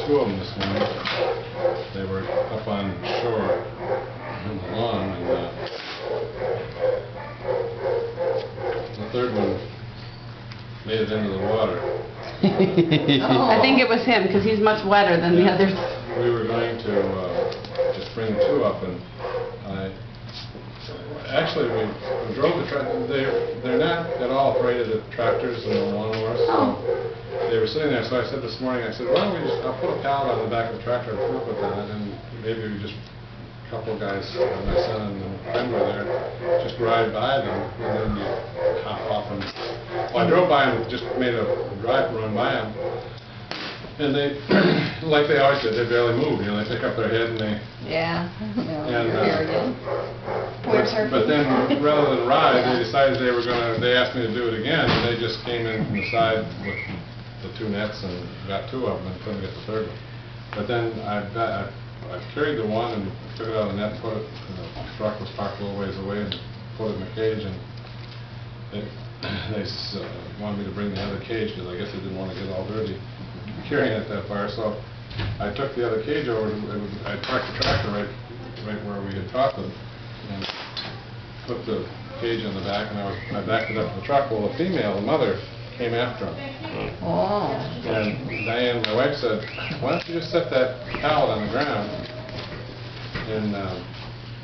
two of them this morning. They were up on shore on the lawn, and the third one made it into the water. I think it was him, because he's much wetter than the others. We were going to just bring two up, and actually we drove the tractor. They're not at all afraid of the tractors and the lawnmowers. So they were sitting there. So I said this morning, I said, why don't we I'll put a pallet on the back of the tractor and flip it on it, and maybe we just a couple of guys, my son and a friend were there, just ride by them, and then you hop off and. Well, I drove by them, just made a drive and run by them, and they, like they always did, they barely move. You know, they pick up their head and they. Yeah. And, but then, rather than ride, they decided they were gonna. They asked me to do it again, and they just came in from the side with the two nets and got two of them and couldn't get the third one. But then I carried the one and took it out of the net, put it. The truck was parked a little ways away, and put it in the cage, and they wanted me to bring the other cage because I guess they didn't want to get all dirty carrying it that far. So I took the other cage over. I parked the tractor right where we had talked them, and put the cage on the back, and I backed it up to the truck. Well, the female, the mother, came after him. Oh. And Diane, my wife, said, why don't you just set that pallet on the ground and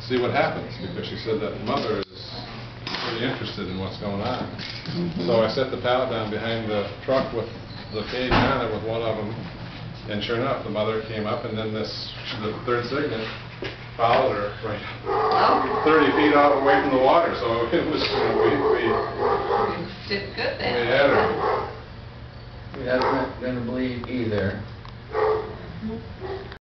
see what happens? Because she said that the mother is really interested in what's going on. So I set the pallet down behind the truck with the cage on it with one of them, and sure enough, the mother came up, and then the third cygnet followed her right 30 feet out away from the water. So it was, You did good then. we had her. You're not going to believe either.